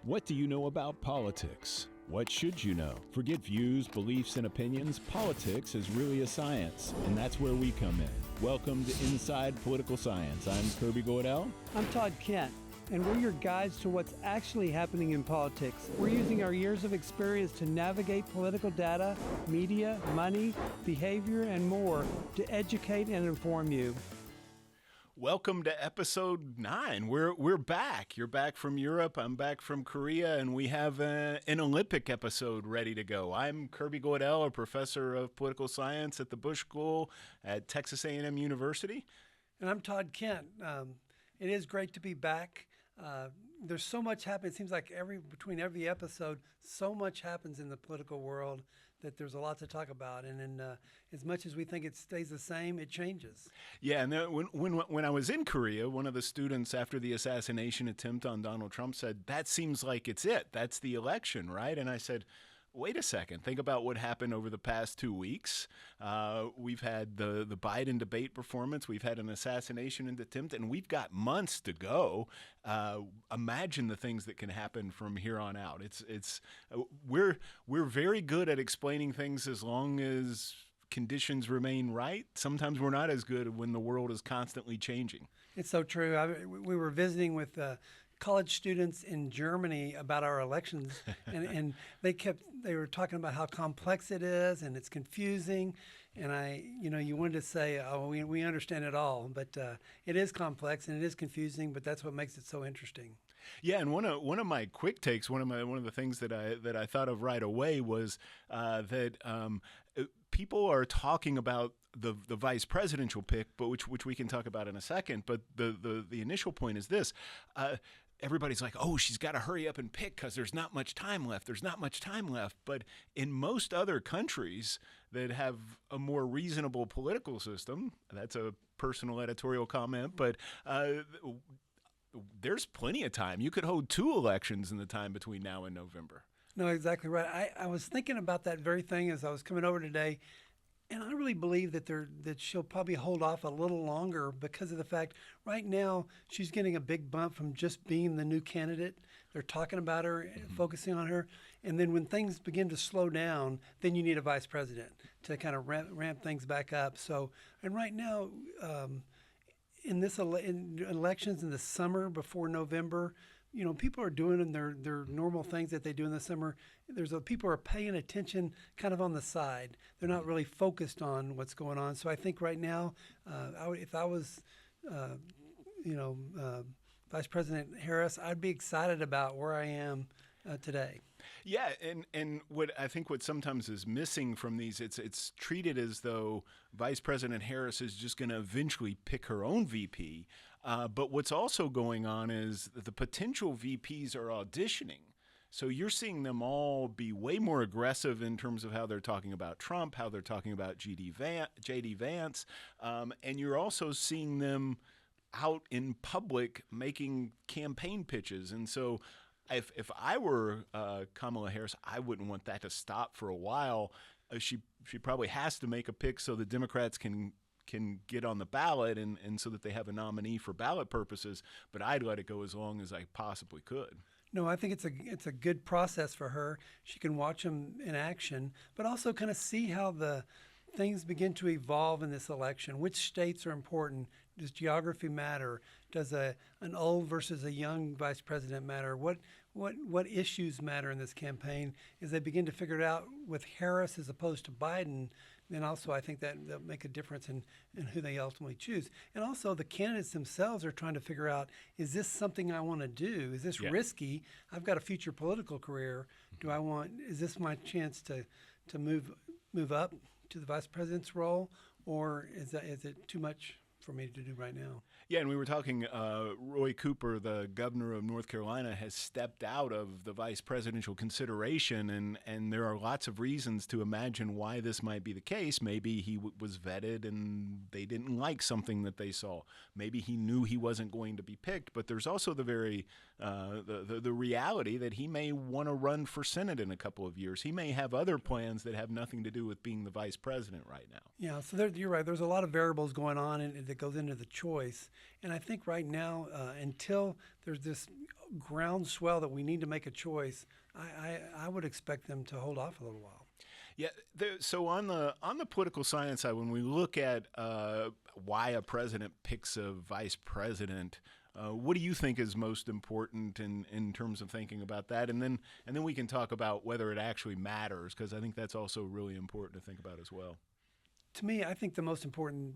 What do you know about politics? What should you know? Forget views, beliefs, and opinions. Politics is really a science, and that's where we come in. Welcome to Inside Political Science. I'm Kirby Goodell. I'm Todd Kent, and we're your guides to what's actually happening in politics. We're using our years of experience to navigate political data, media, money, behavior, and more to educate and inform you. Welcome to episode 9. We're back. You're back from Europe. I'm back from Korea, and we have an Olympic episode ready to go. I'm Kirby Goodell, a professor of political science at the Bush School at Texas A&M University. And I'm Todd Kent. It is great to be back. There's so much happening. It seems like between every episode, so much happens in the political world that there's a lot to talk about. And then, as much as we think it stays the same, it changes. Yeah, and when I was in Korea, one of the students after the assassination attempt on Donald Trump said, "That seems like it's it. That's the election, right?" And I said, wait a second. Think about what happened over the past 2 weeks. We've had the Biden debate performance. We've had an assassination attempt, and we've got months to go. Imagine the things that can happen from here on out. We're very good at explaining things as long as conditions remain right. Sometimes we're not as good when the world is constantly changing. It's so true. We were visiting with college students in Germany about our elections, and they were talking about how complex it is and it's confusing. And you wanted to say, oh, we understand it all, but it is complex and it is confusing. But that's what makes it so interesting. Yeah, and one of my quick takes, one of the things that I thought of right away was that people are talking about the vice presidential pick, but which we can talk about in a second. But the initial point is this. Everybody's like, oh, she's got to hurry up and pick because there's not much time left. There's not much time left. But in most other countries that have a more reasonable political system, that's a personal editorial comment, but there's plenty of time. You could hold 2 elections in the time between now and November. No, exactly right. I was thinking about that very thing as I was coming over today. And I really believe that she'll probably hold off a little longer because of the fact right now she's getting a big bump from just being the new candidate. They're talking about her, focusing on her. And then when things begin to slow down, then you need a vice president to kind of ramp things back up. So, and right now, in elections in the summer before November, people are doing their normal things that they do in the summer. People are paying attention kind of on the side. They're not really focused on what's going on. So I think right now, if I was, Vice President Harris, I'd be excited about where I am today. Yeah, and what sometimes is missing from these, it's treated as though Vice President Harris is just going to eventually pick her own VP. But what's also going on is the potential VPs are auditioning. So you're seeing them all be way more aggressive in terms of how they're talking about Trump, how they're talking about J.D. Vance, and you're also seeing them out in public making campaign pitches. And so if I were Kamala Harris, I wouldn't want that to stop for a while. She probably has to make a pick so the Democrats can get on the ballot and so that they have a nominee for ballot purposes. But I'd let it go as long as I possibly could. No, I think it's a good process for her. She can watch them in action, but also kind of see how the things begin to evolve in this election. Which states are important? Does geography matter? Does an old versus a young vice president matter? What issues matter in this campaign? As they begin to figure it out with Harris as opposed to Biden, then also I think that'll make a difference in who they ultimately choose. And also the candidates themselves are trying to figure out, is this something I want to do? Is this risky? I've got a future political career. Is this my chance to move up to the vice president's role, or is it too much for me to do right now? Yeah, and we were talking, Roy Cooper, the governor of North Carolina, has stepped out of the vice presidential consideration, and there are lots of reasons to imagine why this might be the case. Maybe he was vetted and they didn't like something that they saw. Maybe he knew he wasn't going to be picked, but there's also the very the reality that he may want to run for Senate in a couple of years. He may have other plans that have nothing to do with being the vice president right now. Yeah, so you're right. There's a lot of variables going on that goes into the choice. And I think right now, until there's this groundswell that we need to make a choice, I would expect them to hold off a little while. Yeah. So on the political science side, when we look at why a president picks a vice president, what do you think is most important in terms of thinking about that? And then we can talk about whether it actually matters, because I think that's also really important to think about as well. To me, I think the most important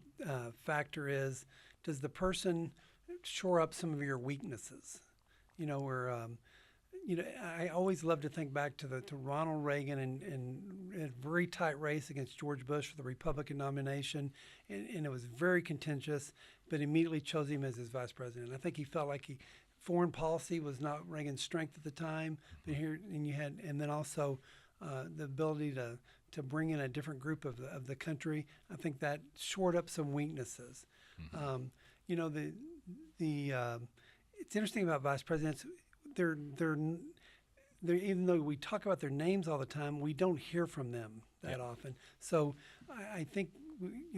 factor is, does the person shore up some of your weaknesses? I always love to think back to Ronald Reagan and a very tight race against George Bush for the Republican nomination, and it was very contentious, but immediately chose him as his vice president. I think he felt like foreign policy was not Reagan's strength at the time, but and then also the ability to bring in a different group of the country. I think that shored up some weaknesses. Mm-hmm. It's interesting about vice presidents. They're even though we talk about their names all the time, we don't hear from them that often. So I think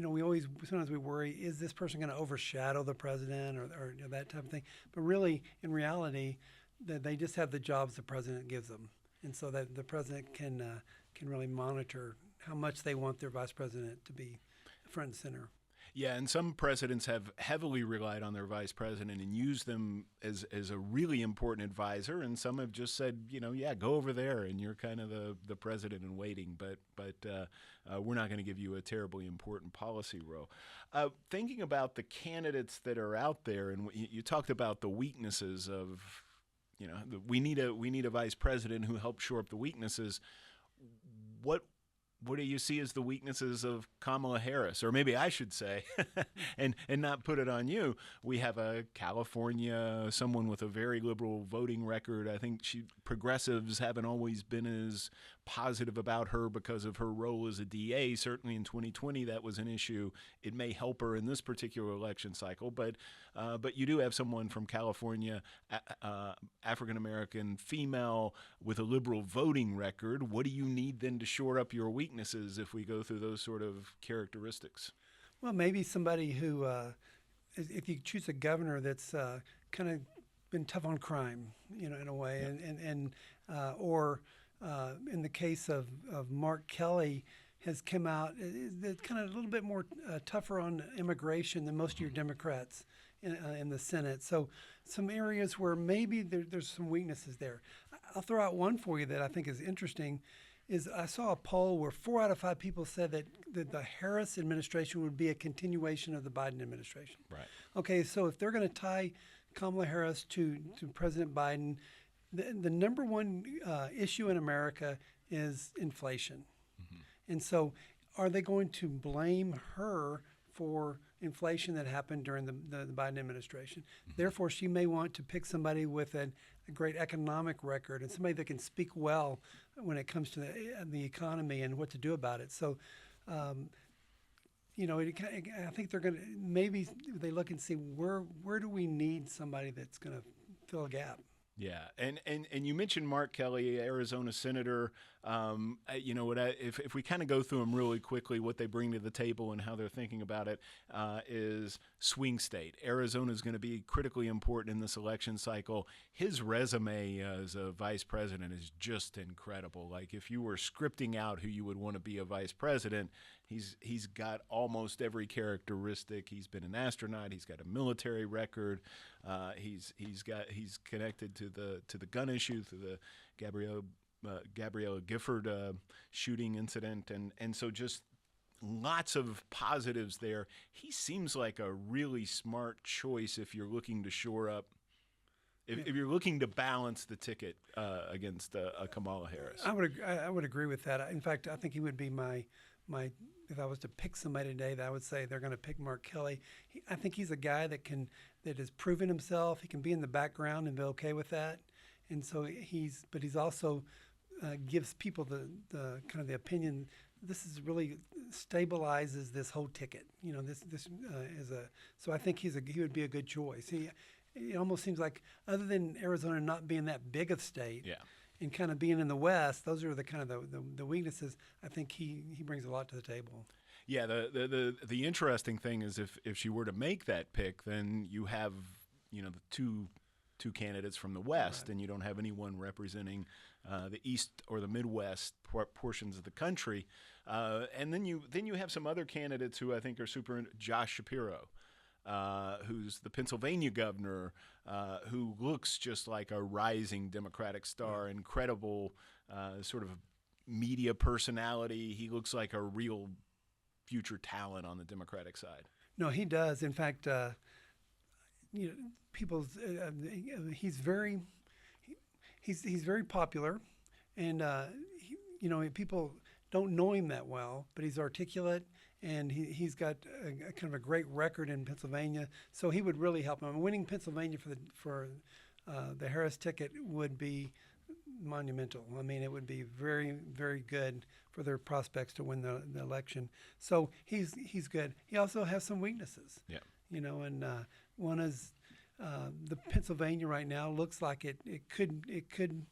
we always sometimes we worry, is this person going to overshadow the president or that type of thing? But really, in reality, they just have the jobs the president gives them, and so that the president can really monitor how much they want their vice president to be front and center. Yeah, and some presidents have heavily relied on their vice president and used them as a really important advisor, and some have just said, go over there, and you're kind of the president in waiting, but we're not going to give you a terribly important policy role. Thinking about the candidates that are out there, and you talked about the weaknesses of, we need a vice president who helps shore up the weaknesses. What do you see as the weaknesses of Kamala Harris? Or maybe I should say, and not put it on you, we have a someone with a very liberal voting record. I think progressives haven't always been as positive about her because of her role as a DA. Certainly in 2020, that was an issue. It may help her in this particular election cycle, but you do have someone from California, African-American female with a liberal voting record. What do you need then to shore up your weaknesses if we go through those sort of characteristics? Well, maybe somebody who, if you choose a governor that's kind of been tough on crime, in a way, or in the case of Mark Kelly, has come out kind of a little bit more tougher on immigration than most of your Democrats in the Senate. So some areas where maybe there's some weaknesses there. I'll throw out one for you that I think is interesting. Is I saw a poll where 4 out of 5 people said that the Harris administration would be a continuation of the Biden administration. Right. Okay, so if they're going to tie Kamala Harris to President Biden, the number one issue in America is inflation. Mm-hmm. And so are they going to blame her for inflation that happened during the Biden administration? Mm-hmm. Therefore, she may want to pick somebody with a great economic record and somebody that can speak well when it comes to the economy and what to do about it. So, I think they're going to, maybe they look and see where do we need somebody that's going to fill a gap. Yeah, and you mentioned Mark Kelly, Arizona senator. If we kind of go through them really quickly, what they bring to the table and how they're thinking about it is swing state. Arizona is going to be critically important in this election cycle. His resume as a vice president is just incredible. Like if you were scripting out who you would want to be a vice president, he's got almost every characteristic. He's been an astronaut. He's got a military record. He's connected to the gun issue, through the Gabriella Gifford shooting incident, and so just lots of positives there. He seems like a really smart choice if you're looking to shore up. If you're looking to balance the ticket against Kamala Harris, I would agree with that. In fact, I think he would be my. If I was to pick somebody today, that I would say they're going to pick Mark Kelly. I think he's a guy that has proven himself. He can be in the background and be okay with that. And so he's also gives people the kind of the opinion. This is really stabilizes this whole ticket. This is so I think he would be a good choice. it almost seems like, other than Arizona not being that big of state, Yeah. and kind of being in the West, those are the kind of the weaknesses. I think he brings a lot to the table. Yeah, the interesting thing is if she were to make that pick, then you have the two candidates from the West, and you don't have anyone representing the East or the Midwest portions of the country, and then you have some other candidates who I think are Josh Shapiro, who's the Pennsylvania governor, who looks just like a rising Democratic star, incredible sort of media personality. He looks like a real future talent on the Democratic side. No, he does. In fact, people's he's very popular, and people don't know him that well, but he's articulate, and he's got a kind of a great record in Pennsylvania. So he would really help him. Winning Pennsylvania for the Harris ticket would be monumental. I mean, it would be very, very good for their prospects to win the election. So he's good. He also has some weaknesses. Yeah. And one is the Pennsylvania right now looks like it could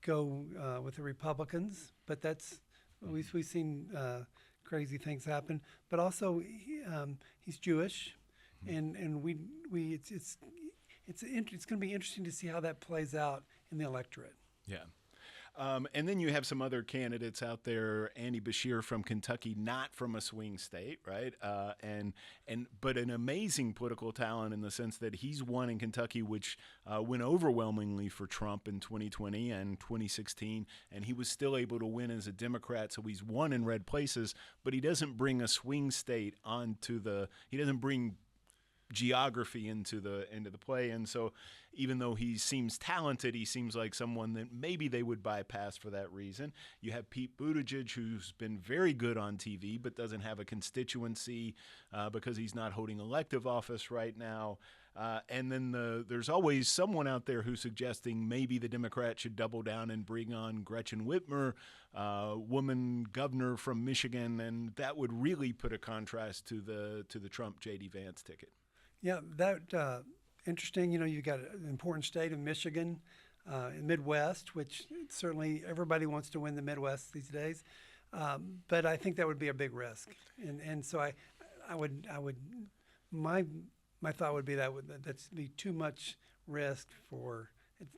go with the Republicans, but that's we've seen crazy things happen. But also he's Jewish, and it's going to be interesting to see how that plays out in the electorate. Yeah. And then you have some other candidates out there. Andy Beshear from Kentucky, not from a swing state, right? But an amazing political talent in the sense that he's won in Kentucky, which went overwhelmingly for Trump in 2020 and 2016, and he was still able to win as a Democrat. So he's won in red places, but he doesn't bring a swing state he doesn't bring geography into the play. And so even though he seems talented, he seems like someone that maybe they would bypass for that reason. You have Pete Buttigieg, who's been very good on TV but doesn't have a constituency because he's not holding elective office right now. And then there's always someone out there who's suggesting maybe the Democrats should double down and bring on Gretchen Whitmer, woman governor from Michigan, and that would really put a contrast to the Trump J.D. Vance ticket. Yeah, that interesting. You've got an important state of Michigan, Midwest, which certainly everybody wants to win the Midwest these days. But I think that would be a big risk, and so I would my thought would be that's be too much risk for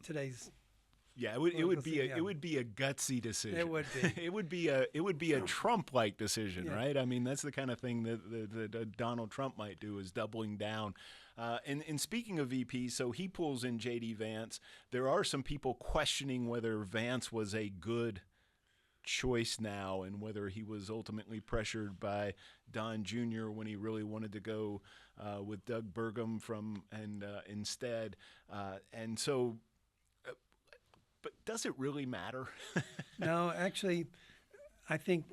today's. Yeah, it would be a gutsy decision. It would be. it would be a Trump-like decision, Yeah. right? I mean, that's the kind of thing that Donald Trump might do, is doubling down. And speaking of VP, so he pulls in J.D. Vance. There are some people questioning whether Vance was a good choice now, and whether he was ultimately pressured by Don Jr. when he really wanted to go with Doug Burgum instead. And so. But does it really matter? No, actually, I think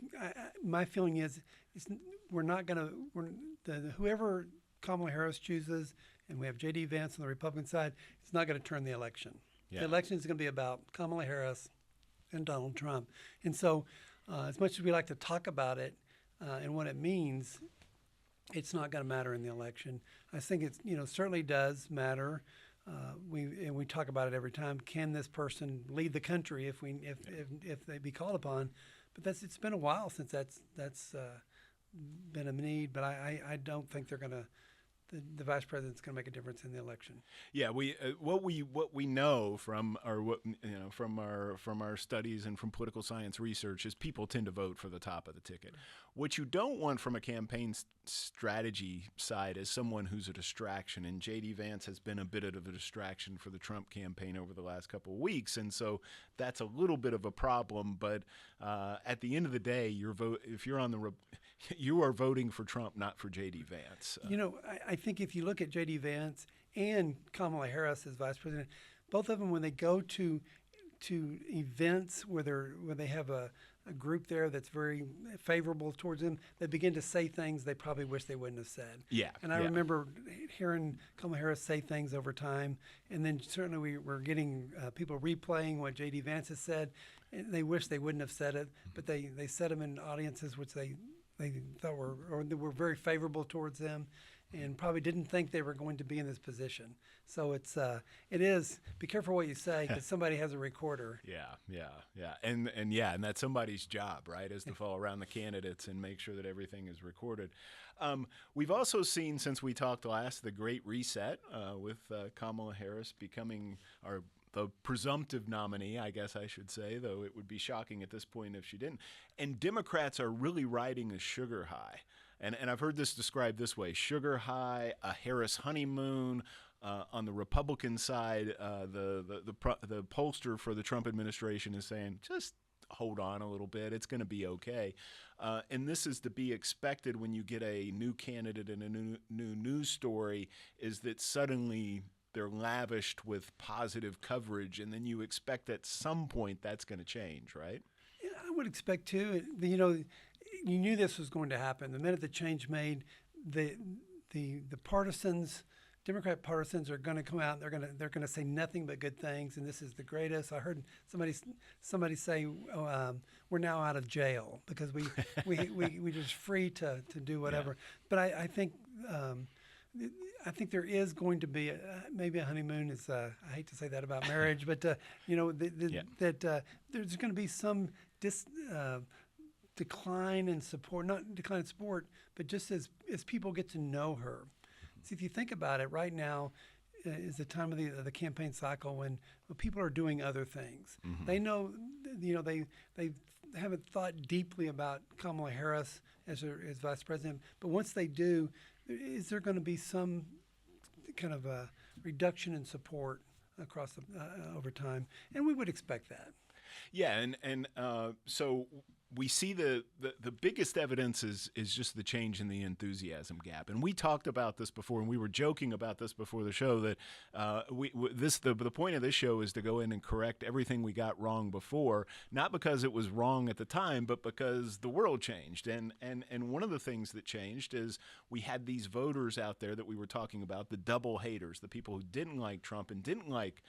my feeling is we're not going to whoever Kamala Harris chooses, and we have J.D. Vance on the Republican side, it's not going to turn the election. Yeah. The election is going to be about Kamala Harris and Donald Trump. And so as much as we like to talk about it and what it means, it's not going to matter in the election. I think it's certainly does matter. We talk about it every time. Can this person lead the country if they be called upon? But it's been a while since that's been a need. But I don't think they're gonna. The vice president's going to make a difference in the election. Yeah, what we know from our studies and from political science research is people tend to vote for the top of the ticket. What you don't want from a campaign strategy side is someone who's a distraction, and J.D. Vance has been a bit of a distraction for the Trump campaign over the last couple of weeks, and so that's a little bit of a problem. But at the end of the day, if you're on you are voting for Trump, not for J.D. Vance. I think if you look at J.D. Vance and Kamala Harris as vice president, both of them, when they go to events where they have a group there that's very favorable towards them, they begin to say things they probably wish they wouldn't have said. Yeah. And I remember hearing Kamala Harris say things over time, and then certainly we're getting people replaying what J.D. Vance has said, and they wish they wouldn't have said it, but they said them in audiences which they thought were very favorable towards them. and probably didn't think they were going to be in this position. So it is, be careful what you say, because somebody has a recorder. Yeah. And that's somebody's job, right, is to follow around the candidates and make sure that everything is recorded. We've also seen, since we talked last, the Great Reset with Kamala Harris becoming the presumptive nominee, I guess I should say, though it would be shocking at this point if she didn't. And Democrats are really riding a sugar high. And I've heard this described this way: sugar high, a Harris honeymoon. On the Republican side, the pollster for the Trump administration is saying, just hold on a little bit, it's going to be okay. And this is to be expected when you get a new candidate and a new news story, is that suddenly they're lavished with positive coverage, and then you expect at some point that's going to change, right? Yeah, I would expect too. You knew this was going to happen. The minute the change made, the partisans, Democrat partisans, are going to come out. And they're going to say nothing but good things, and this is the greatest. I heard somebody say, we're now out of jail because we're just free to do whatever. Yeah. But I think there is going to be maybe a honeymoon. Is I hate to say that about marriage, but that there's going to be some decline in support, not decline in support, but just as people get to know her. See, if you think about it, right now is the time of the campaign cycle when people are doing other things. Mm-hmm. They know, they haven't thought deeply about Kamala Harris as vice president, but once they do, is there going to be some kind of a reduction in support across over time? And we would expect that. Yeah, and so we see the biggest evidence is just the change in the enthusiasm gap, and we talked about this before, and we were joking about this before the show that the point of this show is to go in and correct everything we got wrong before, not because it was wrong at the time, but because the world changed, and one of the things that changed is we had these voters out there that we were talking about, the double haters, the people who didn't like Trump and didn't like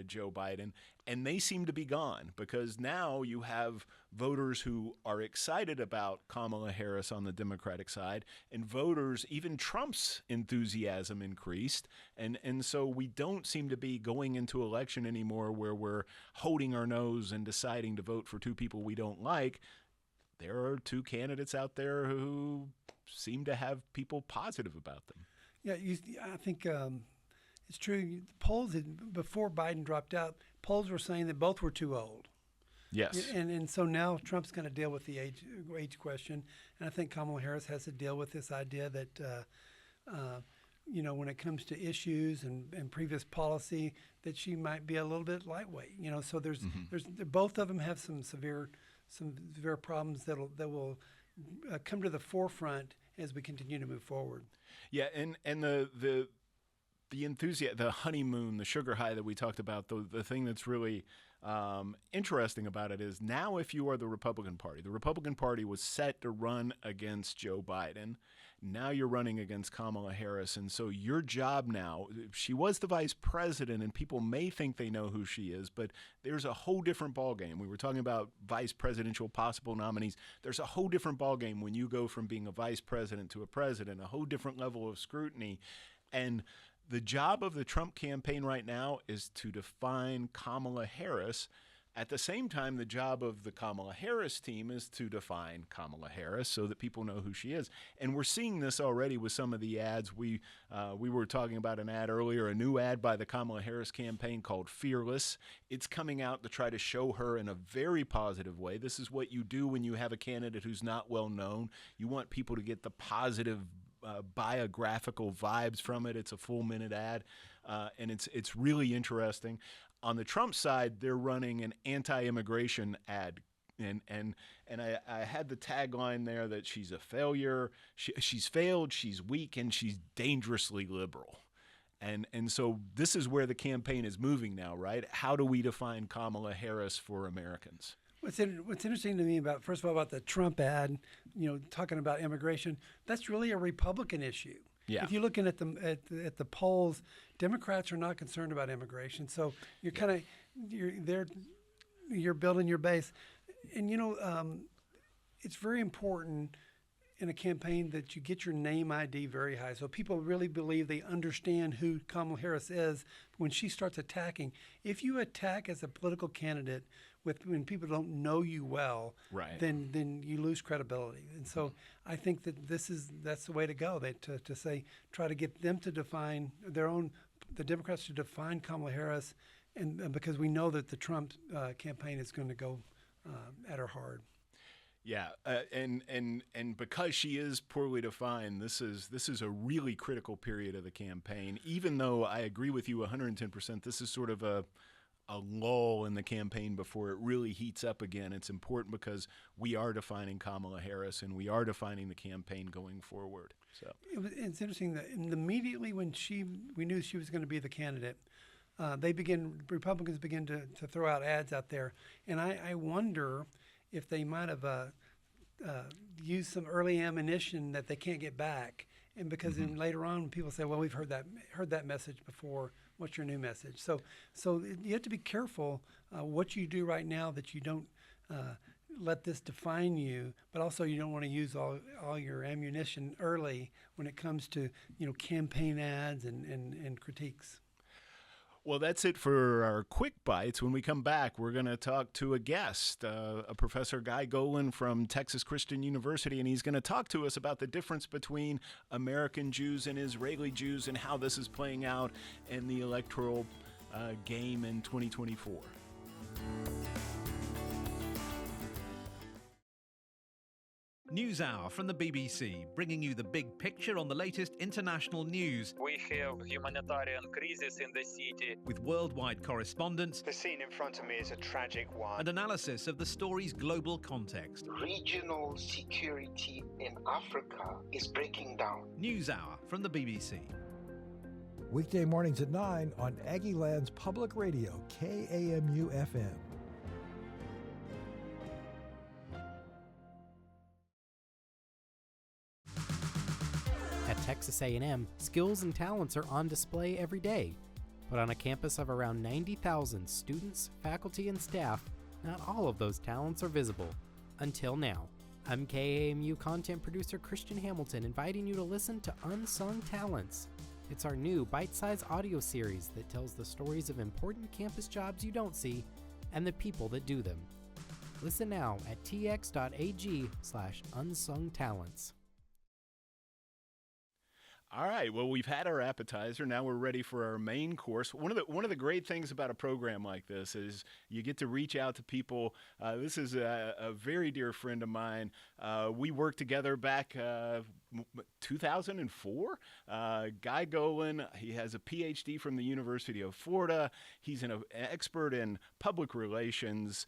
Joe Biden, and they seem to be gone because now you have voters who are excited about Kamala Harris on the Democratic side, and voters, even Trump's enthusiasm increased, and so we don't seem to be going into election anymore where we're holding our nose and deciding to vote for two people we don't like. There are two candidates out there who seem to have people positive about them. Yeah, I think it's true. Polls before Biden dropped out, polls were saying that both were too old. Yes. And so now Trump's going to deal with the age question, and I think Kamala Harris has to deal with this idea that when it comes to issues and previous policy, that she might be a little bit lightweight. So there's both of them have some severe problems that will come to the forefront as we continue to move forward. Yeah, and the enthusiasm, the honeymoon, the sugar high that we talked about, the thing that's really interesting about it is now if you are the Republican Party was set to run against Joe Biden. Now you're running against Kamala Harris. And so your job now, she was the vice president, and people may think they know who she is, but there's a whole different ballgame. We were talking about vice presidential possible nominees. There's a whole different ballgame when you go from being a vice president to a president, a whole different level of scrutiny. And the job of the Trump campaign right now is to define Kamala Harris. At the same time, the job of the Kamala Harris team is to define Kamala Harris so that people know who she is. And we're seeing this already with some of the ads. We were talking about an ad earlier, a new ad by the Kamala Harris campaign called Fearless. It's coming out to try to show her in a very positive way. This is what you do when you have a candidate who's not well known. You want people to get the positive biographical vibes from it. It's a full-minute ad, and it's really interesting. On the Trump side, they're running an anti-immigration ad, and I had the tagline there that she's a failure, she's failed, she's weak, and she's dangerously liberal. And so this is where the campaign is moving now, right? How do we define Kamala Harris for Americans? What's interesting to me about the Trump ad, talking about immigration, that's really a Republican issue. Yeah. If you're looking at the polls, Democrats are not concerned about immigration. So you're you're building your base, and it's very important in a campaign that you get your name ID very high. So people really believe they understand who Kamala Harris is when she starts attacking. If you attack as a political candidate when people don't know you well, Right. then you lose credibility. And so I think that that's the way to go. To say try to get them to define the Democrats to define Kamala Harris, and because we know that the Trump campaign is going to go at her hard. Yeah, and because she is poorly defined, this is a really critical period of the campaign. Even though I agree with you 110%, this is sort of a lull in the campaign before it really heats up again. It's important because we are defining Kamala Harris and we are defining the campaign going forward. So it's interesting that immediately when we knew she was going to be the candidate, Republicans begin to throw out ads out there, and I wonder if they might have used some early ammunition that they can't get back, and because then later on when people say, "Well, we've heard that message before. What's your new message?" So you have to be careful what you do right now that you don't let this define you, but also you don't want to use all your ammunition early when it comes to campaign ads and critiques. Well, that's it for our quick bites. When we come back, we're going to talk to a guest, a Professor Guy Golan from Texas Christian University, and he's going to talk to us about the difference between American Jews and Israeli Jews and how this is playing out in the electoral game in 2024. NewsHour from the BBC, bringing you the big picture on the latest international news. We have humanitarian crisis in the city. With worldwide correspondents. The scene in front of me is a tragic one. And analysis of the story's global context. Regional security in Africa is breaking down. NewsHour from the BBC. Weekday mornings at 9 on Aggieland's Public Radio, KAMU FM. At Texas A&M, skills and talents are on display every day. But on a campus of around 90,000 students, faculty, and staff, not all of those talents are visible. Until now. I'm KAMU content producer Christian Hamilton, inviting you to listen to Unsung Talents. It's our new bite-sized audio series that tells the stories of important campus jobs you don't see and the people that do them. Listen now at tx.ag/unsungtalents. All right. Well, we've had our appetizer. Now we're ready for our main course. One of the great things about a program like this is you get to reach out to people. This is a very dear friend of mine. We worked together back 2004. Guy Golan. He has a PhD from the University of Florida. He's an expert in public relations,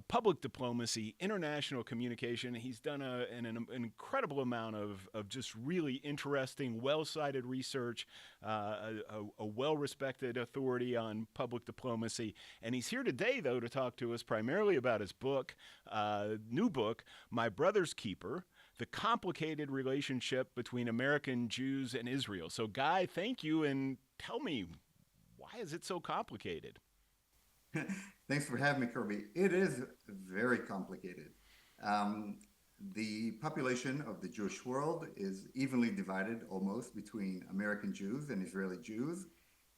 public diplomacy, international communication. He's done an incredible amount of just really interesting, well-cited research, a well-respected authority on public diplomacy. And he's here today, though, to talk to us primarily about his book, new book, My Brother's Keeper: The Complicated Relationship Between American Jews and Israel. So, Guy, thank you, and tell me, why is it so complicated? Thanks for having me, Kirby. It is very complicated. The population of the Jewish world is evenly divided almost between American Jews and Israeli Jews.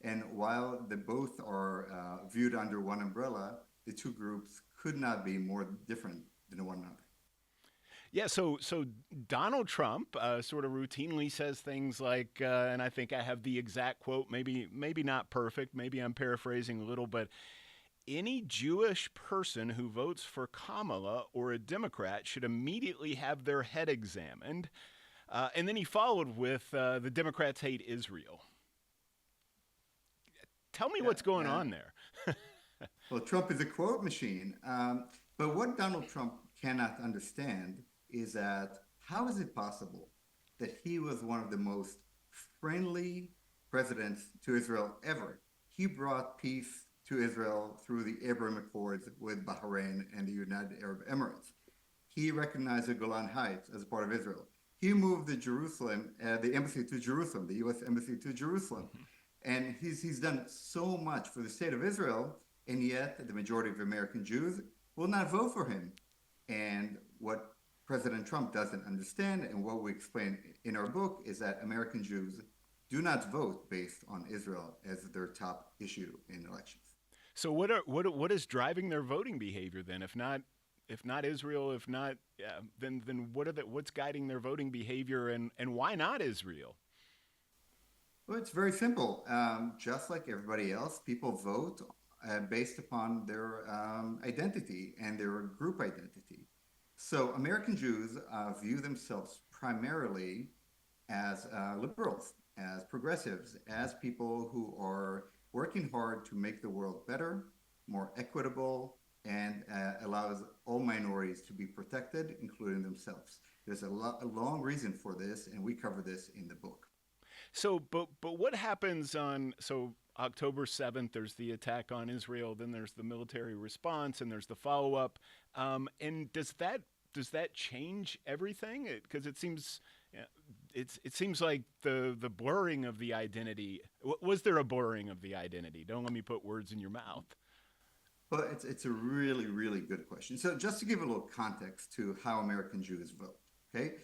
And while they both are viewed under one umbrella, the two groups could not be more different than one another. Yeah, so Donald Trump sort of routinely says things like, and I think I have the exact quote, maybe not perfect, maybe I'm paraphrasing a little, but any Jewish person who votes for Kamala or a Democrat should immediately have their head examined. And then he followed with, the Democrats hate Israel. Tell me what's going on there. Well, Trump is a quote machine. But what Donald Trump cannot understand is that how is it possible that he was one of the most friendly presidents to Israel ever? He brought peace to Israel through the Abraham Accords with Bahrain and the United Arab Emirates. He recognized the Golan Heights as part of Israel. He moved the embassy to Jerusalem, the U.S. embassy to Jerusalem. And he's done so much for the state of Israel, and yet the majority of American Jews will not vote for him. And what President Trump doesn't understand, and what we explain in our book, is that American Jews do not vote based on Israel as their top issue in elections. So what is driving their voting behavior then? If not Israel, then what's guiding their voting behavior, and why not Israel? Well, it's very simple. Just like everybody else, people vote based upon their identity and their group identity. So American Jews view themselves primarily as liberals, as progressives, as people who are working hard to make the world better, more equitable, and allows all minorities to be protected, including themselves. There's a long reason for this, and we cover this in the book. So, but what happens on October 7th? There's the attack on Israel, then there's the military response, and there's the follow-up. And does that change everything? Because it seems like the blurring of the identity. Was there a blurring of the identity? Don't let me put words in your mouth. Well, it's a really, really good question. So just to give a little context to how American Jews vote, okay?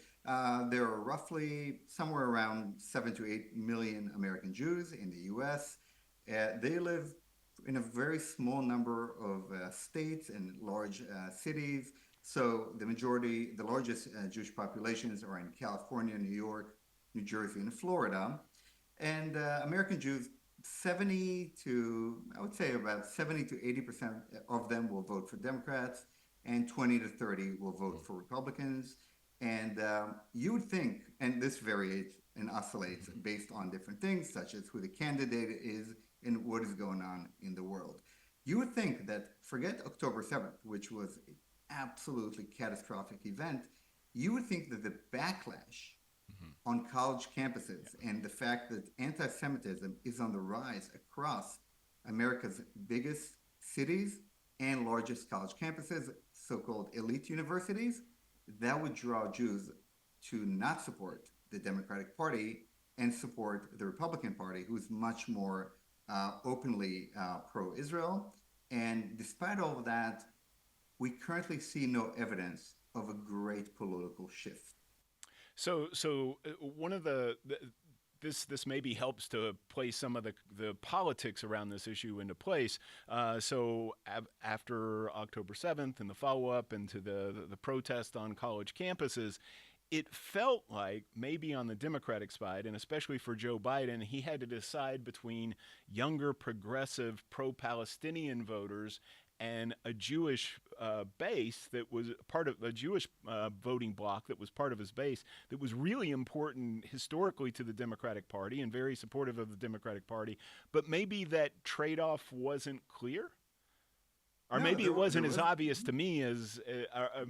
There are roughly somewhere around 7 to 8 million American Jews in the U.S. They live in a very small number of states and large cities. So the largest Jewish populations are in California, New York, New Jersey, and Florida. And American Jews, I would say about 70 to 80% of them will vote for Democrats, and 20 to 30 will vote for Republicans. And you would think, and this varies and oscillates based on different things, such as who the candidate is and what is going on in the world. You would think that, forget October 7th, which was an absolutely catastrophic event, you would think that the backlash on college campuses and the fact that anti-Semitism is on the rise across America's biggest cities and largest college campuses, so-called elite universities, that would draw Jews to not support the Democratic Party and support the Republican Party, who's much more openly pro-Israel. And despite all of that, we currently see no evidence of a great political shift. So one of this maybe helps to place some of the politics around this issue into place. So after October 7th and the follow-up into the protest on college campuses, it felt like maybe on the Democratic side, and especially for Joe Biden, he had to decide between younger, progressive, pro-Palestinian voters and a Jewish base that was part of a Jewish voting bloc that was part of his base that was really important historically to the Democratic Party and very supportive of the Democratic Party. But maybe that trade-off wasn't clear? Or maybe it wasn't as obvious to me as,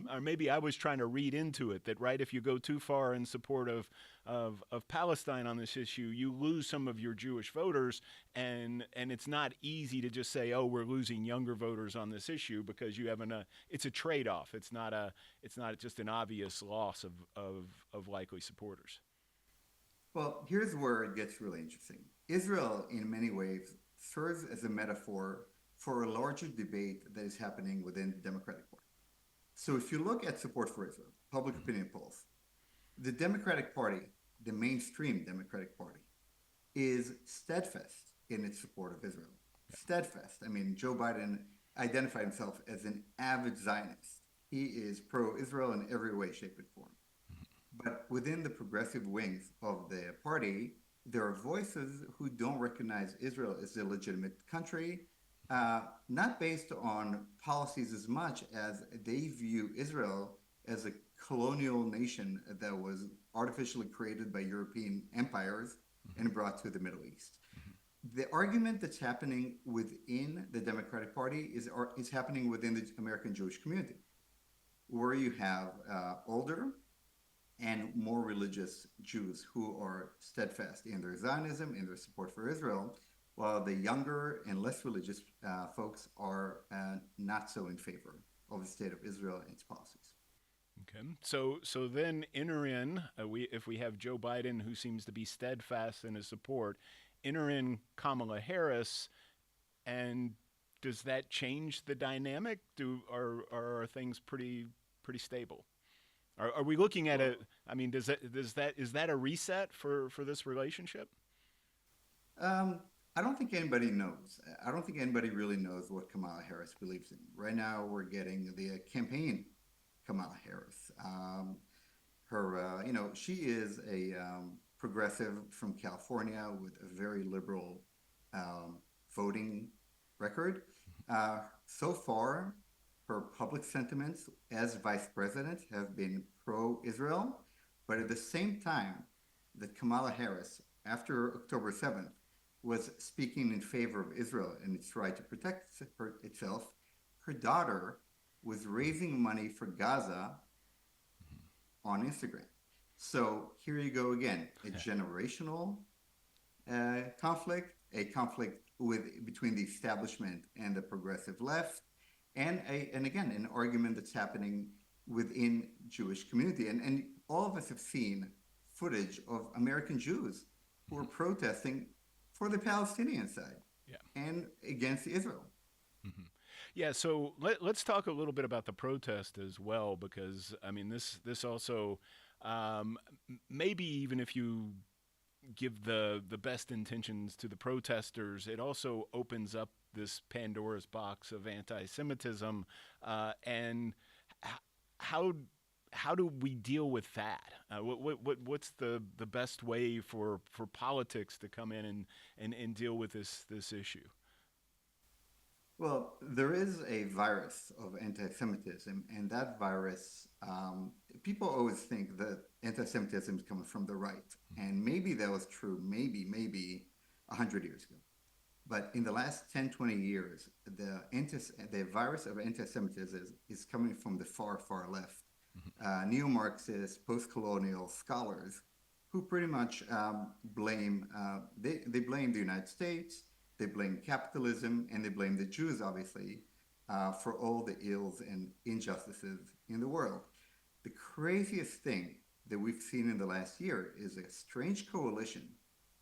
or maybe I was trying to read into it that, right, if you go too far in support of Palestine on this issue, you lose some of your Jewish voters, and it's not easy to just say, oh, we're losing younger voters on this issue because you have it's a trade-off. It's not just an obvious loss of likely supporters. Well, here's where it gets really interesting. Israel, in many ways, serves as a metaphor for a larger debate that is happening within the Democratic Party. So if you look at support for Israel, public opinion polls, the Democratic Party, the mainstream Democratic Party, is steadfast in its support of Israel. Steadfast. I mean, Joe Biden identified himself as an avid Zionist. He is pro-Israel in every way, shape, and form. But within the progressive wings of the party, there are voices who don't recognize Israel as a legitimate country, not based on policies as much as they view Israel as a colonial nation that was artificially created by European empires and brought to the Middle East. The argument that's happening within the Democratic Party is happening within the American Jewish community, where you have older and more religious Jews who are steadfast in their Zionism, in their support for Israel, while the younger and less religious folks are not so in favor of the state of Israel and its policies. Okay, so then enter in, if we have Joe Biden, who seems to be steadfast in his support, enter in Kamala Harris, and does that change the dynamic? Or are things pretty stable? Are we looking at a? I mean, is that a reset for this relationship? I don't think anybody knows. I don't think anybody really knows what Kamala Harris believes in. Right now, we're getting the campaign Kamala Harris. She is a progressive from California with a very liberal voting record. So far, her public sentiments as vice president have been pro-Israel, but at the same time that Kamala Harris, after October 7th, was speaking in favor of Israel and its right to protect itself, her daughter was raising money for Gaza on Instagram. So here you go again, a generational conflict, a conflict between the establishment and the progressive left, and again, an argument that's happening within Jewish community. And all of us have seen footage of American Jews who are protesting for the Palestinian side and against Israel. Mm-hmm. Yeah, so let's talk a little bit about the protest as well, because I mean, this also maybe even if you give the best intentions to the protesters, it also opens up this Pandora's box of anti-Semitism, and how do we deal with that? What's the best way for politics to come in and deal with this issue? Well, there is a virus of anti-Semitism, and that virus, people always think that anti-Semitism is coming from the right, and maybe that was true, maybe 100 years ago. But in the last 10, 20 years, the virus of anti-Semitism is coming from the far, far left. Neo-Marxist, post-colonial scholars who pretty much blame they blame the United States, they blame capitalism, and they blame the Jews, obviously, for all the ills and injustices in the world. The craziest thing that we've seen in the last year is a strange coalition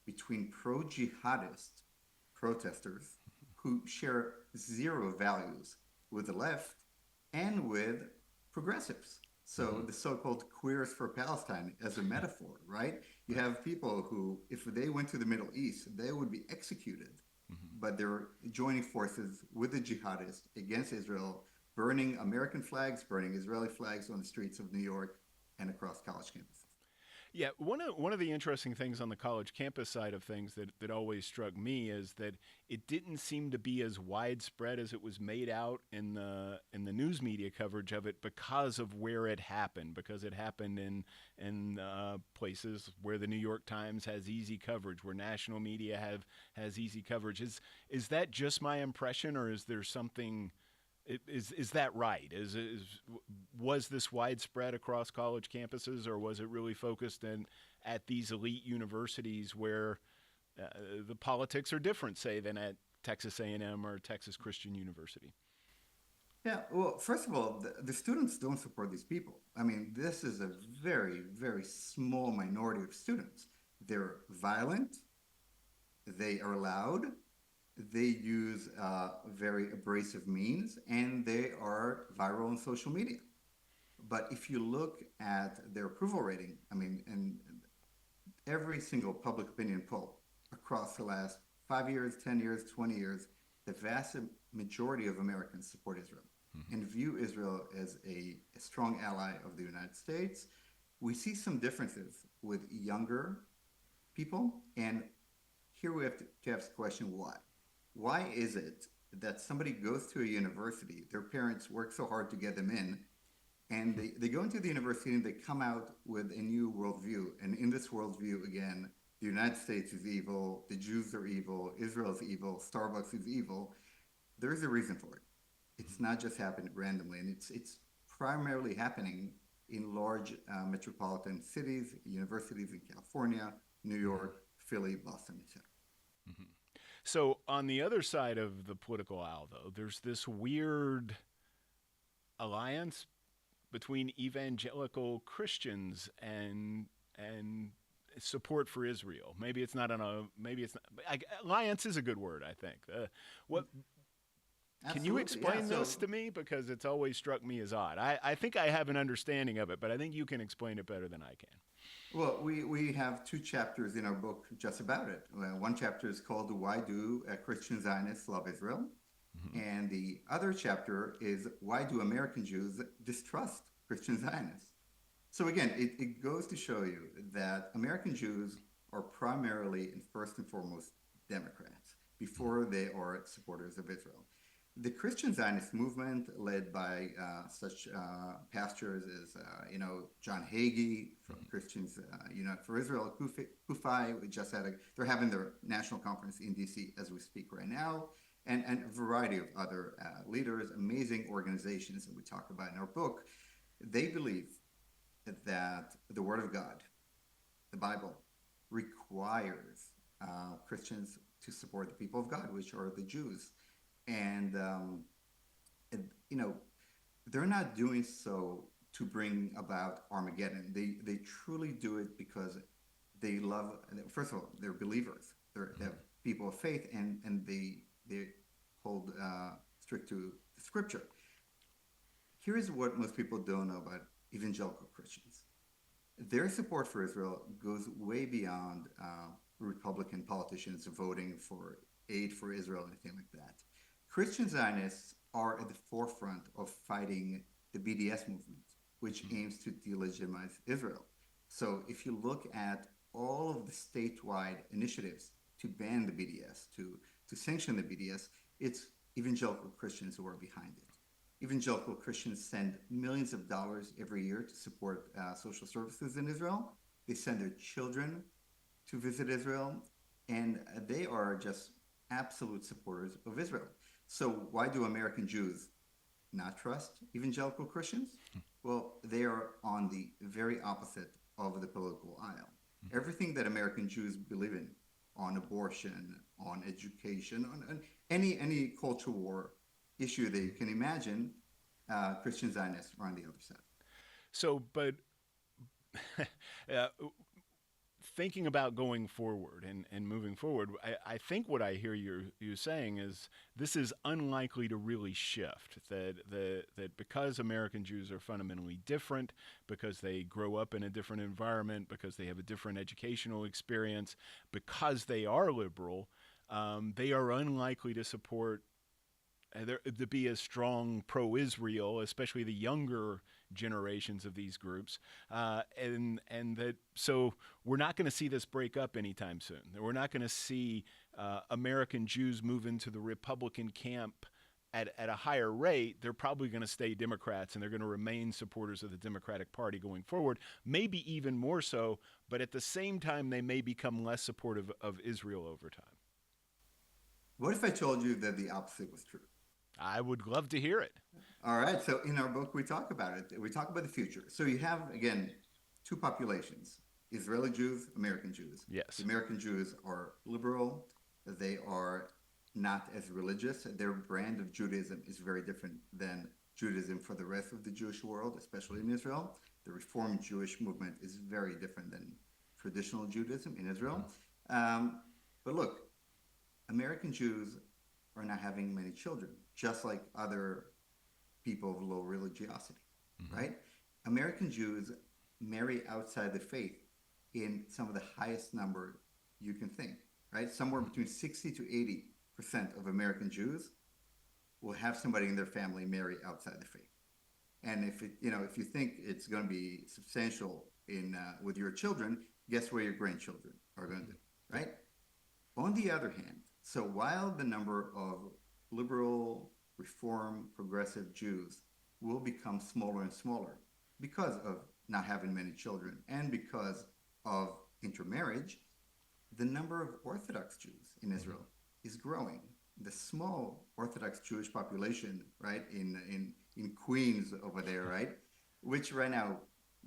between pro-jihadist protesters who share zero values with the left and with progressives. So the so-called queers for Palestine as a metaphor, right? You have people who, if they went to the Middle East, they would be executed. But they're joining forces with the jihadists against Israel, burning American flags, burning Israeli flags on the streets of New York and across college campuses. Yeah, one of the interesting things on the college campus side of things that always struck me is that it didn't seem to be as widespread as it was made out in the news media coverage of it because of where it happened, because it happened in places where the New York Times has easy coverage, where national media has easy coverage. Is that just my impression, or is there something? Is that right? Was this widespread across college campuses, or was it really focused at these elite universities where the politics are different, say, than at Texas A&M or Texas Christian University? Yeah, well, first of all, the students don't support these people. I mean, this is a very, very small minority of students. They're violent, they are loud, they use very abrasive means, and they are viral on social media. But if you look at their approval rating, I mean, and every single public opinion poll across the last 5 years, 10 years, 20 years, the vast majority of Americans support Israel and view Israel as a strong ally of the United States. We see some differences with younger people, and here we have to ask the question, why? Why is it that somebody goes to a university, their parents work so hard to get them in, and they go into the university and they come out with a new worldview. And in this worldview, again, the United States is evil, the Jews are evil, Israel is evil, Starbucks is evil. There's a reason for it. It's not just happening randomly, and it's primarily happening in large metropolitan cities, universities in California, New York, Philly, Boston, etc. So on the other side of the political aisle, though, there's this weird alliance between evangelical Christians and support for Israel. Maybe it's not alliance is a good word, I think. Can you Absolutely. explain Yeah, this so- to me? Because it's always struck me as odd. I think I have an understanding of it, but I think you can explain it better than I can. Well, we have two chapters in our book just about it. One chapter is called "Why Do Christian Zionists Love Israel?" And the other chapter is "Why Do American Jews Distrust Christian Zionists?" So again, it goes to show you that American Jews are primarily and first and foremost Democrats before they are supporters of Israel. The Christian Zionist movement, led by such pastors as John Hagee from Christians Unite for Israel, CUFI, they're having their national conference in D.C. as we speak right now, and a variety of other leaders, amazing organizations that we talk about in our book. They believe that the Word of God, the Bible, requires Christians to support the people of God, which are the Jews. And they're not doing so to bring about Armageddon. They truly do it because they love. First of all, they're believers. They're people of faith, and they hold strict to the Scripture. Here's what most people don't know about evangelical Christians. Their support for Israel goes way beyond Republican politicians voting for aid for Israel or anything like that. Christian Zionists are at the forefront of fighting the BDS movement, which aims to delegitimize Israel. So if you look at all of the statewide initiatives to ban the BDS, to sanction the BDS, it's evangelical Christians who are behind it. Evangelical Christians send millions of dollars every year to support social services in Israel. They send their children to visit Israel, and they are just absolute supporters of Israel. So why do American Jews not trust evangelical Christians? Well, they are on the very opposite of the political aisle. Everything that American Jews believe in, on abortion, on education, on any cultural war issue that you can imagine, Christian Zionists are on the other side. So, but thinking about going forward and moving forward, I think what I hear you saying is this is unlikely to really shift. That because American Jews are fundamentally different, because they grow up in a different environment, because they have a different educational experience, because they are liberal, they are unlikely to support to be a strong pro-Israel, especially the younger generations of these groups, and that so we're not going to see this break up anytime soon. We're not going to see American Jews move into the Republican camp at a higher rate. They're probably going to stay Democrats, and they're going to remain supporters of the Democratic Party going forward, maybe even more so, but at the same time, they may become less supportive of Israel over time. What if I told you that the opposite was true? I would love to hear it. All right. So in our book, we talk about it. We talk about the future. So you have, again, two populations, Israeli Jews, American Jews. Yes. The American Jews are liberal. They are not as religious. Their brand of Judaism is very different than Judaism for the rest of the Jewish world, especially in Israel. The Reformed Jewish movement is very different than traditional Judaism in Israel. But look, American Jews are not having many children, just like other people of low religiosity, right? American Jews marry outside the faith in some of the highest number you can think, right? Somewhere between 60 to 80% of American Jews will have somebody in their family marry outside the faith. And if you think it's going to be substantial with your children, guess where your grandchildren are going to do, right? On the other hand, so while the number of liberal, reform, progressive Jews will become smaller and smaller because of not having many children and because of intermarriage, the number of Orthodox Jews in Israel is growing. The small Orthodox Jewish population, right, in Queens over there, right, which right now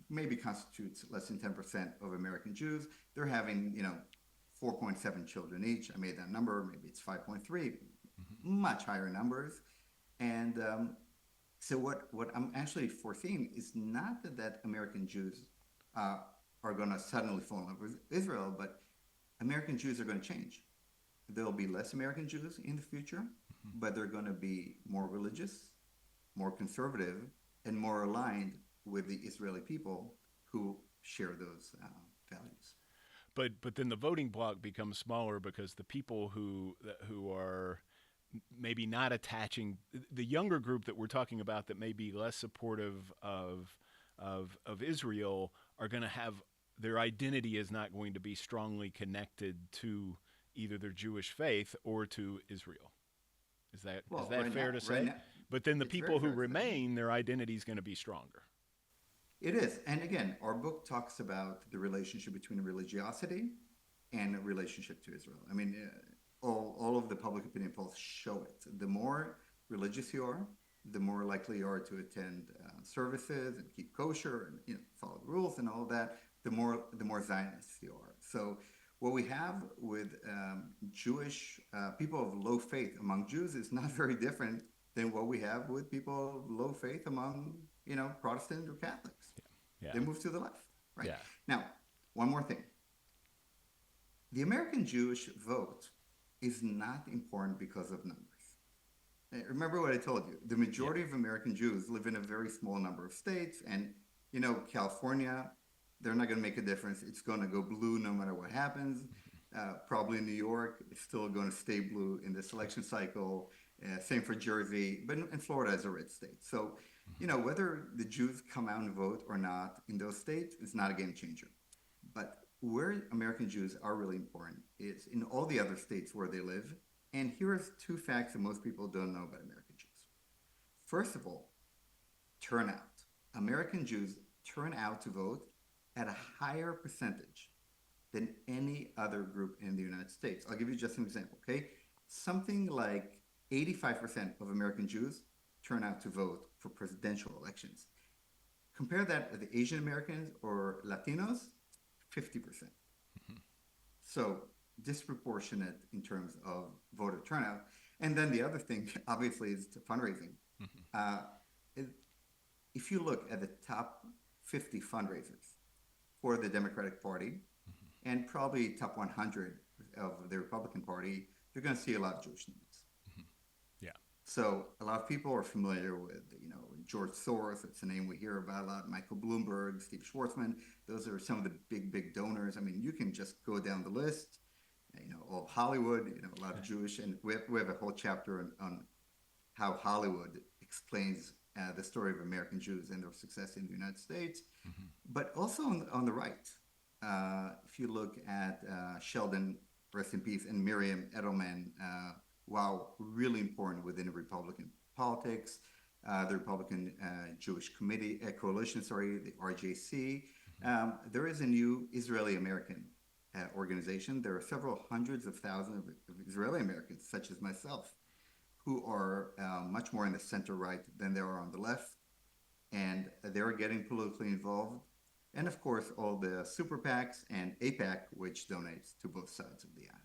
maybe constitutes less than 10% of American Jews, they're having, 4.7 children each. I made that number. Maybe it's 5.3, much higher numbers. And so what I'm actually foreseeing is not that American Jews are going to suddenly fall in love with Israel, but American Jews are going to change. There'll be less American Jews in the future, but they're going to be more religious, more conservative, and more aligned with the Israeli people who share those values. But then the voting bloc becomes smaller because the people who are maybe not attaching, the younger group that we're talking about that may be less supportive of Israel, are going to have, their identity is not going to be strongly connected to either their Jewish faith or to Israel. Is that fair to say? But then the people who remain, their identity is going to be stronger. It is. And again, our book talks about the relationship between religiosity and a relationship to Israel. I mean, all of the public opinion polls show it. The more religious you are, the more likely you are to attend services and keep kosher and follow the rules and all of that. The more Zionist you are. So what we have with Jewish people of low faith among Jews is not very different than what we have with people of low faith among Protestant or Catholics. Yeah. They move to the left, right? Yeah. Now, one more thing. The American Jewish vote is not important because of numbers. Remember what I told you. The majority of American Jews live in a very small number of states, and California, they're not going to make a difference. It's going to go blue no matter what happens. Probably New York is still going to stay blue in this election cycle. Same for Jersey, and Florida is a red state. So, whether the Jews come out and vote or not in those states is not a game changer. But where American Jews are really important is in all the other states where they live. And here's two facts that most people don't know about American Jews. First of all, turnout. American Jews turn out to vote at a higher percentage than any other group in the United States. I'll give you just an example, okay? Something like 85% of American Jews turn out to vote for presidential elections. Compare that with the Asian Americans or Latinos, 50%. So disproportionate in terms of voter turnout. And then the other thing, obviously, is fundraising. If you look at the top 50 fundraisers for the Democratic Party and probably top 100 of the Republican Party, you're going to see a lot of Jewish names. Yeah. So a lot of people are familiar with, George Soros. It's a name we hear about a lot. Michael Bloomberg, Steve Schwarzman. Those are some of the big donors. I mean, you can just go down the list. All of Hollywood. A lot of Jewish, and we have a whole chapter on how Hollywood explains the story of American Jews and their success in the United States. But also on the right, if you look at Sheldon, rest in peace, and Miriam Edelman, really important within Republican politics. The Republican Jewish Coalition, the RJC. There is a new Israeli American organization. There are several hundreds of thousands of Israeli Americans, such as myself, who are much more in the center right than they are on the left, and they're getting politically involved. And of course, all the super PACs and AIPAC, which donates to both sides of the aisle.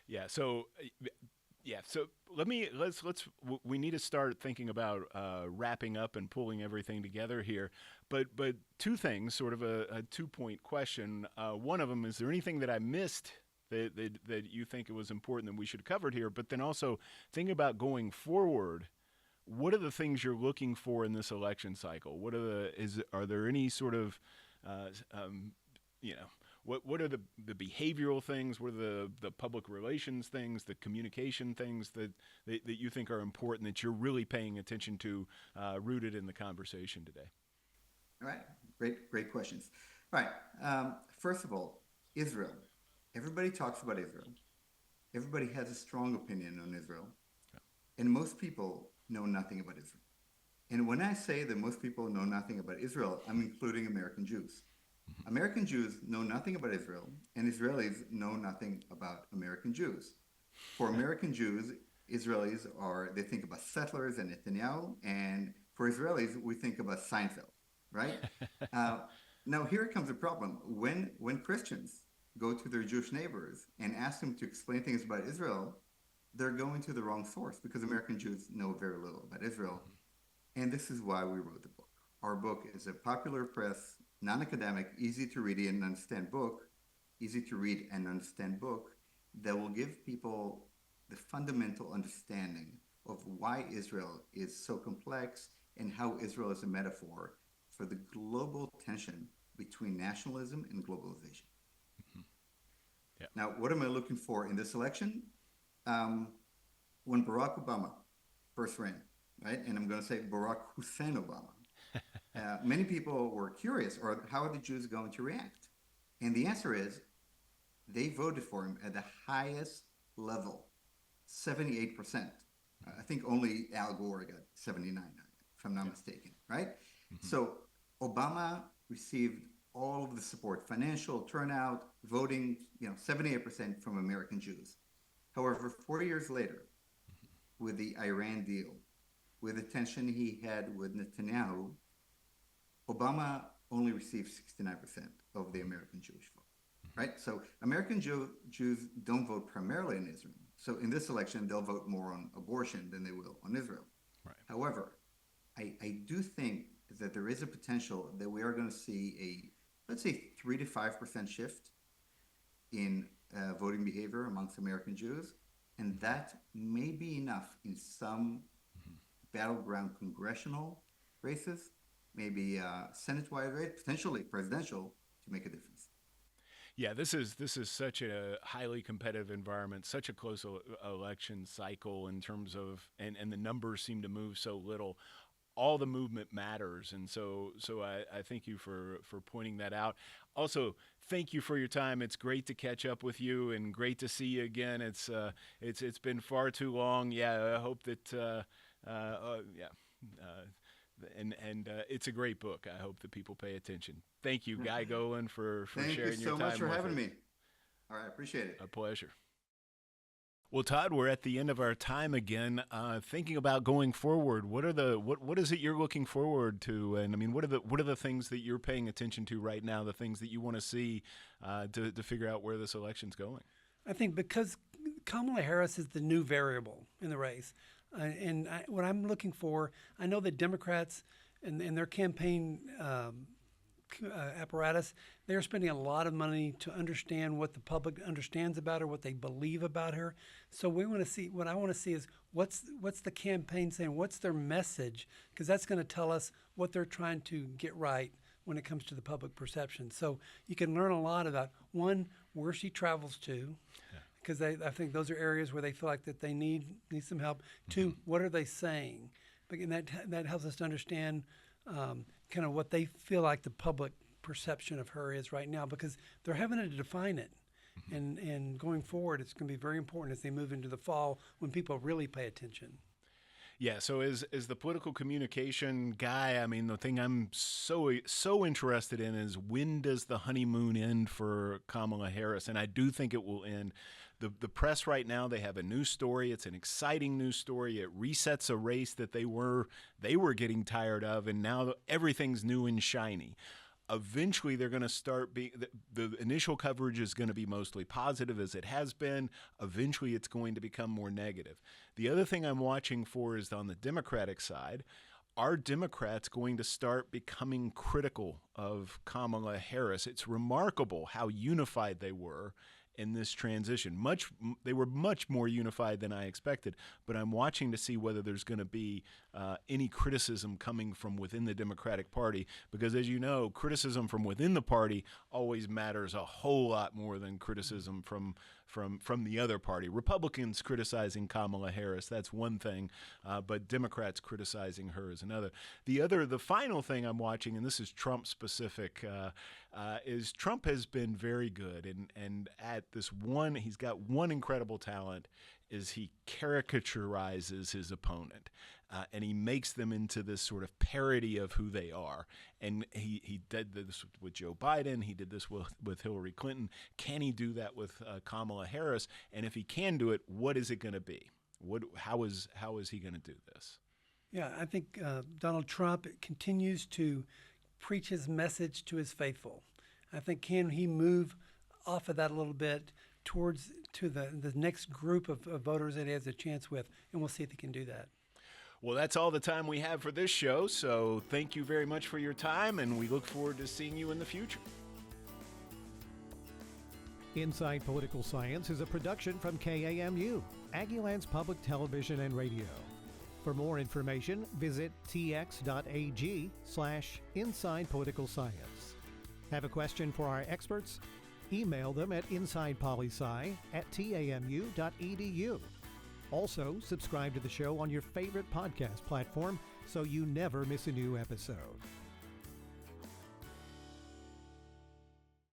Yeah. So we need to start thinking about wrapping up and pulling everything together here. But two things, sort of a 2-point question. One of them, is there anything that I missed that you think it was important that we should have covered here? But then also thinking about going forward, what are the things you're looking for in this election cycle? Are there any sort of what are the behavioral things? What are the public relations things, the communication things that you think are important, that you're really paying attention to, rooted in the conversation today? All right, great questions. All right, first of all, Israel. Everybody talks about Israel. Everybody has a strong opinion on Israel. Yeah. And most people know nothing about Israel. And when I say that most people know nothing about Israel, I'm including American Jews. American Jews know nothing about Israel, and Israelis know nothing about American Jews. For American Jews, Israelis they think about settlers and Netanyahu, and for Israelis, we think about Seinfeld, right? Now, here comes the problem. When Christians go to their Jewish neighbors and ask them to explain things about Israel, they're going to the wrong source, because American Jews know very little about Israel. And this is why we wrote the book. Our book is a popular press, non-academic, easy to read and understand book that will give people the fundamental understanding of why Israel is so complex and how Israel is a metaphor for the global tension between nationalism and globalization. Yeah. Now, what am I looking for in this election? When Barack Obama first ran, right? And I'm going to say Barack Hussein Obama. Many people were curious, or how are the Jews going to react? And the answer is they voted for him at the highest level, 78%. I think only Al Gore got 79, if I'm not mistaken, right? So Obama received all of the support, financial turnout, voting, 78% from American Jews. However, 4 years later, with the Iran deal, with the tension he had with Netanyahu, Obama only received 69% of the American Jewish vote, right? So American Jews don't vote primarily in Israel. So in this election, they'll vote more on abortion than they will on Israel. Right. However, I do think that there is a potential that we are going to see let's say 3 to 5% shift in voting behavior amongst American Jews. And that may be enough in some battleground congressional races, maybe Senate-wide race, potentially presidential, to make a difference. Yeah, this is such a highly competitive environment, such a close election cycle in terms of, and the numbers seem to move so little. All the movement matters, and so I thank you for pointing that out. Also, thank you for your time. It's great to catch up with you, and great to see you again. It's been far too long. Yeah, I hope that and it's a great book. I hope that people pay attention. Thank you, Guy Golan, for sharing your time. Thank you so much for having me. me. All right, I appreciate it. A pleasure. Well, Todd, we're at the end of our time again. Thinking about going forward, what is it you're looking forward to? And I mean, what are the things that you're paying attention to right now? The things that you want to see to figure out where this election's going? I think because Kamala Harris is the new variable in the race, what I'm looking for, I know that Democrats and their campaign apparatus, they're spending a lot of money to understand what the public understands about her, what they believe about her. So what I want to see is what's the campaign saying, what's their message, because that's going to tell us what they're trying to get right when it comes to the public perception. So you can learn a lot about, one, where she travels to, because I think those are areas where they feel like that they need some help. Two, what are they saying? And that helps us to understand kind of what they feel like the public perception of her is right now, because they're having to define it. And going forward, it's going to be very important as they move into the fall when people really pay attention. Yeah, so as the political communication guy, I mean, the thing I'm so interested in is, when does the honeymoon end for Kamala Harris? And I do think it will end. The press right now, they have a news story. It's an exciting news story. It resets a race that they were getting tired of, and now everything's new and shiny. Eventually, they're going to start being, the initial coverage is going to be mostly positive, as it has been. Eventually, it's going to become more negative. The other thing I'm watching for is on the Democratic side. Are Democrats going to start becoming critical of Kamala Harris? It's remarkable how unified they were in this transition. They were much more unified than I expected, but I'm watching to see whether there's going to be any criticism coming from within the Democratic Party, because, as you know, criticism from within the party always matters a whole lot more than criticism from the other party. Republicans criticizing Kamala Harris, that's one thing, but Democrats criticizing her is another. The final thing I'm watching, and this is Trump specific, is Trump has been very good, and at this one, he's got one incredible talent, is he caricaturizes his opponent, and he makes them into this sort of parody of who they are. And he did this with Joe Biden. He did this with Hillary Clinton. Can he do that with Kamala Harris? And if he can do it, what is it going to be? How is he going to do this? Yeah, I think Donald Trump continues to preach his message to his faithful. I think, can he move off of that a little bit to the next group of voters that he has a chance with, and we'll see if he can do that. Well, that's all the time we have for this show, so thank you very much for your time, and we look forward to seeing you in the future. Inside Political Science is a production from KAMU, Aggieland's Public Television and Radio. For more information, visit tx.ag/Inside Political Science. Have a question for our experts? Email them at insidepolisci@tamu.edu. Also, subscribe to the show on your favorite podcast platform so you never miss a new episode.